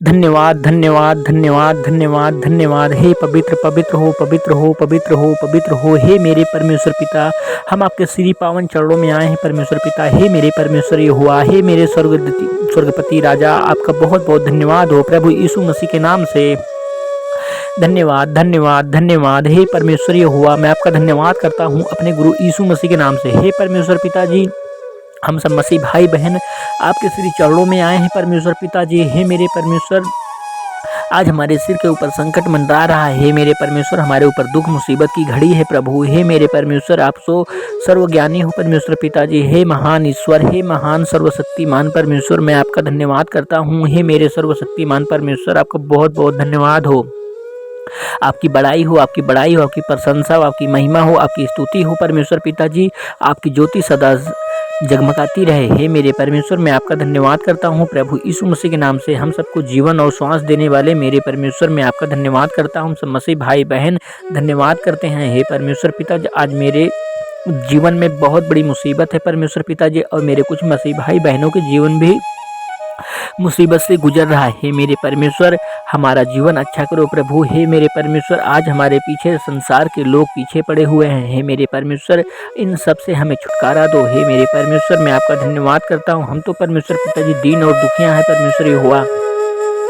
धन्यवाद, धन्यवाद, धन्यवाद, धन्यवाद, धन्यवाद। हे पवित्र, पवित्र हो, पवित्र हो, पवित्र हो, पवित्र हो। हे मेरे परमेश्वर पिता, हम आपके श्री पावन चरणों में आए हैं परमेश्वर पिता। हे मेरे परमेश्वर यहोवा, हे मेरे स्वर्गपति राजा, आपका बहुत बहुत धन्यवाद हो प्रभु यीशु मसीह के नाम से। धन्यवाद, धन्यवाद, धन्यवाद। हे परमेश्वर यहोवा, मैं आपका धन्यवाद करता हूँ अपने गुरु यीशु मसीह के नाम से। हे परमेश्वर पिताजी, हम सब मसीह भाई बहन आपके श्री चरणों में आए हैं परमेश्वर पिताजी। हे मेरे परमेश्वर, आज हमारे सिर के ऊपर संकट मंडरा रहा है। हे मेरे परमेश्वर, हमारे ऊपर दुख मुसीबत की घड़ी है प्रभु। हे मेरे परमेश्वर, आप सो सर्वज्ञानी हो परमेश्वर पिताजी। हे महान ईश्वर, हे महान सर्वशक्तिमान परमेश्वर, मैं आपका धन्यवाद करता हूँ। हे मेरे सर्वशक्तिमान परमेश्वर, आपका बहुत बहुत धन्यवाद हो। आपकी बड़ाई हो, आपकी बड़ाई हो, आपकी प्रशंसा हो, आपकी महिमा हो, आपकी स्तुति हो परमेश्वर पिताजी। आपकी ज्योति सदा जगमगाती रहे। हे मेरे परमेश्वर, मैं आपका धन्यवाद करता हूँ प्रभु यीशु मसीह के नाम से। हम सबको जीवन और श्वास देने वाले मेरे परमेश्वर, मैं आपका धन्यवाद करता हूँ। सब मसीह भाई बहन धन्यवाद करते हैं। हे परमेश्वर पिताजी, आज मेरे जीवन में बहुत बड़ी मुसीबत है परमेश्वर पिताजी, और मेरे कुछ मसीह भाई बहनों के जीवन भी मुसीबत से गुजर रहा है। हे मेरे परमेश्वर, हमारा जीवन अच्छा करो प्रभु। हे मेरे परमेश्वर, आज हमारे पीछे संसार के लोग पीछे पड़े हुए हैं। हे मेरे परमेश्वर, इन सब से हमें छुटकारा दो। हे मेरे परमेश्वर, मैं आपका धन्यवाद करता हूँ। हम तो परमेश्वर पिताजी दीन और दुखियां हैं परमेश्वर यहोवा।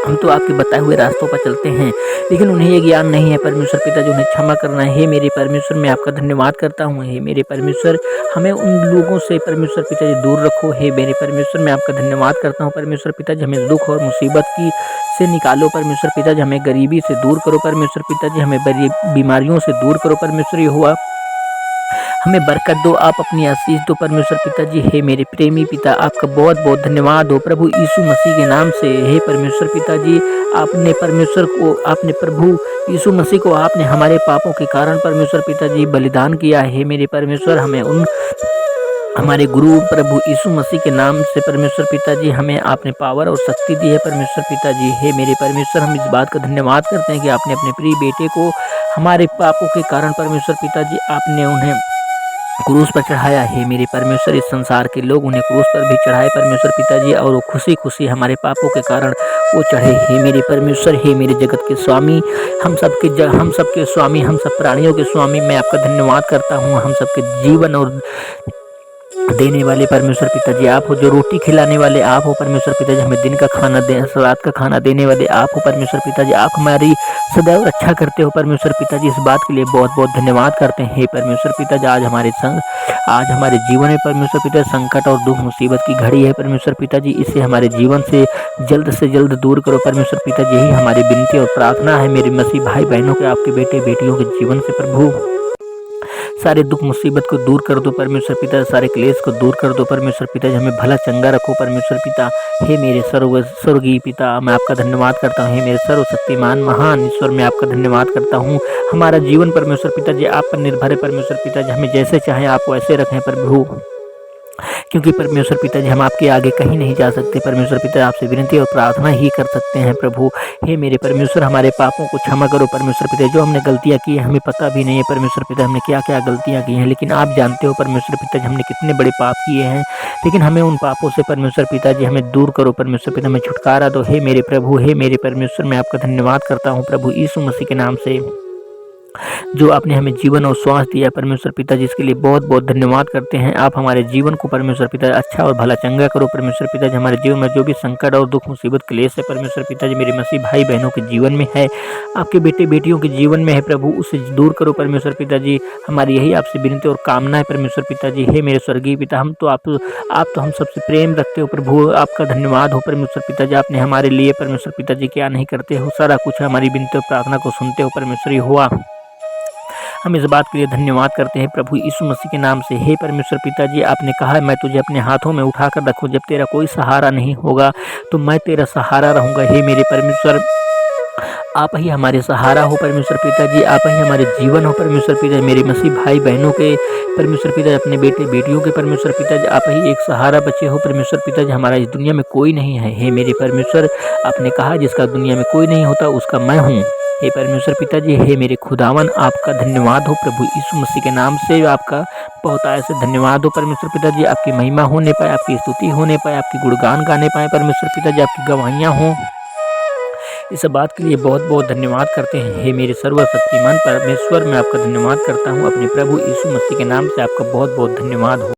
हम तो आपके बताए हुए रास्तों पर चलते हैं, लेकिन उन्हें ये ज्ञान नहीं है परमेश्वर पिताजी, उन्हें क्षमा करना है। हे मेरे परमेश्वर, मैं आपका धन्यवाद करता हूँ। हे मेरे परमेश्वर, हमें उन लोगों से परमेश्वर पिताजी दूर रखो। हे मेरे परमेश्वर, मैं आपका धन्यवाद करता हूँ परमेश्वर पिताजी, हमें दुख और मुसीबत की से निकालो परमेश्वर पिताजी, हमें गरीबी से दूर करो परमेश्वर पिताजी, हमें बीमारियों से दूर करो परमेश्वर यहोवा। हमें बरकत दो, आप अपनी आशीष दो परमेश्वर पिताजी। हे मेरे प्रेमी पिता, आपका बहुत बहुत धन्यवाद हो प्रभु यीशु मसीह के नाम से। हे परमेश्वर पिताजी, आपने प्रभु यीशु मसीह को आपने हमारे पापों के कारण परमेश्वर पिताजी बलिदान किया है। हे मेरे परमेश्वर, हमें हमारे गुरु प्रभु यीशु मसीह के नाम से परमेश्वर पिताजी, हमें आपने पावर और शक्ति दी है परमेश्वर पिताजी। हे मेरे परमेश्वर, हम इस बात का धन्यवाद करते हैं कि आपने अपने प्रिय बेटे को हमारे पापों के कारण परमेश्वर पिताजी, आपने उन्हें क्रूस पर चढ़ाया। हे मेरे परमेश्वर, इस संसार के लोग उन्हें क्रूस पर भी चढ़ाए परमेश्वर पिताजी, और वो खुशी खुशी हमारे पापों के कारण वो चढ़े। हे मेरे परमेश्वर, हे मेरे जगत के स्वामी, हम सबके स्वामी, हम सब प्राणियों के स्वामी, मैं आपका धन्यवाद करता हूँ। हम सबके जीवन और देने वाले परमेश्वर पिताजी आप हो, जो रोटी खिलाने वाले आप हो परमेश्वर पिताजी, हमें दिन का खाना रात का खाना देने वाले आप हो परमेश्वर पिताजी। आप हमारी सदैव रक्षा करते हो परमेश्वर पिताजी, इस बात के लिए बहुत बहुत धन्यवाद करते हैं। हे परमेश्वर पिताजी, आज हमारे जीवन में परमेश्वर पिता संकट और दुख मुसीबत की घड़ी है परमेश्वर पिताजी, इसे हमारे जीवन से जल्द दूर करो परमेश्वर पिताजी। यही हमारी विनती और प्रार्थना है मेरे मसीह भाई बहनों के, आपके बेटे बेटियों के जीवन से प्रभु। सारे दुख मुसीबत को दूर कर दो परमेश्वर पिता, सारे क्लेश को दूर कर दो परमेश्वर पिता, हमें भला चंगा रखो परमेश्वर पिता। हे मेरे स्वर्गीय पिता, मैं आपका धन्यवाद करता हूँ। हे मेरे सर्वशक्तिमान महान ईश्वर, मैं आपका धन्यवाद करता हूँ। हमारा जीवन परमेश्वर पिता जी आप पर निर्भर है परमेश्वर पिता जी, हमें जैसे चाहें आप वैसे रखें प्रभु, क्योंकि परमेश्वर पिताजी हम आपके आगे कहीं नहीं जा सकते परमेश्वर पिता, आपसे विनती और प्रार्थना ही कर सकते हैं प्रभु। हे मेरे परमेश्वर, हमारे पापों को क्षमा करो परमेश्वर पिता, जो हमने गलतियां की है हमें पता भी नहीं है परमेश्वर पिता, हमने क्या क्या गलतियां की हैं, लेकिन आप जानते हो परमेश्वर पिता हमने कितने बड़े पाप किए हैं, लेकिन हमें उन पापों से परमेश्वर पिताजी हमें दूर करो परमेश्वर पिता, हमें छुटकारा दो। हे मेरे प्रभु, हे मेरे परमेश्वर, मैं आपका धन्यवाद करता हूँ प्रभु यीशु मसीह के नाम से, जो आपने हमें जीवन और श्वास दिया परमेश्वर पिताजी, इसके लिए बहुत बहुत धन्यवाद करते हैं। आप हमारे जीवन को परमेश्वर पिता अच्छा और भला चंगा करो परमेश्वर पिताजी, हमारे जीवन में जो भी संकट और दुख मुसीबत क्लेश है परमेश्वर पिताजी, मेरे मसीह भाई बहनों के जीवन में है, आपके बेटे बेटियों के जीवन में है प्रभु, उसे दूर करो परमेश्वर पिताजी। हमारी यही आपसे विनती और कामना है परमेश्वर पिताजी। हे मेरे स्वर्गीय पिता, आप तो हम सबसे प्रेम रखते हो प्रभु, आपका धन्यवाद हो परमेश्वर पिताजी। आपने हमारे लिए परमेश्वर पिताजी क्या नहीं करते हो, सारा कुछ हमारी विनती और प्रार्थना को सुनते हो परमेश्वर हुआ, हम इस बात के लिए धन्यवाद करते हैं प्रभु यीशु मसीह के नाम से। हे परमेश्वर पिताजी, आपने कहा है मैं तुझे अपने हाथों में उठाकर रखूं, जब तेरा कोई सहारा नहीं होगा तो मैं तेरा सहारा रहूंगा। हे मेरे परमेश्वर, आप ही हमारे सहारा हो परमेश्वर पिताजी, आप ही हमारे जीवन हो परमेश्वर पिता, मेरे मसीह भाई बहनों के परमेश्वर पिता, अपने बेटे बेटियों के परमेश्वर पिताजी, आप ही एक सहारा बचे हो परमेश्वर पिताजी, हमारा इस दुनिया में कोई नहीं है। हे मेरे परमेश्वर, आपने कहा जिसका दुनिया में कोई नहीं होता उसका मैं हूँ। हे परमेश्वर पिताजी, हे मेरे खुदावन, आपका धन्यवाद हो प्रभु यीशु मसीह के नाम से, आपका बहुत ऐसे धन्यवाद हो परमेश्वर पिताजी, आपकी महिमा होने पाए, आपकी स्तुति होने पाए, आपकी गुणगान गाने पाए परमेश्वर पिताजी, आपकी गवाहियाँ हों इस बात के लिए बहुत बहुत धन्यवाद करते हैं। हे मेरे सर्वशक्तिमान परमेश्वर, मैं आपका धन्यवाद करता हूँ अपने प्रभु यीशु मसीह के नाम से आपका बहुत बहुत धन्यवाद हो।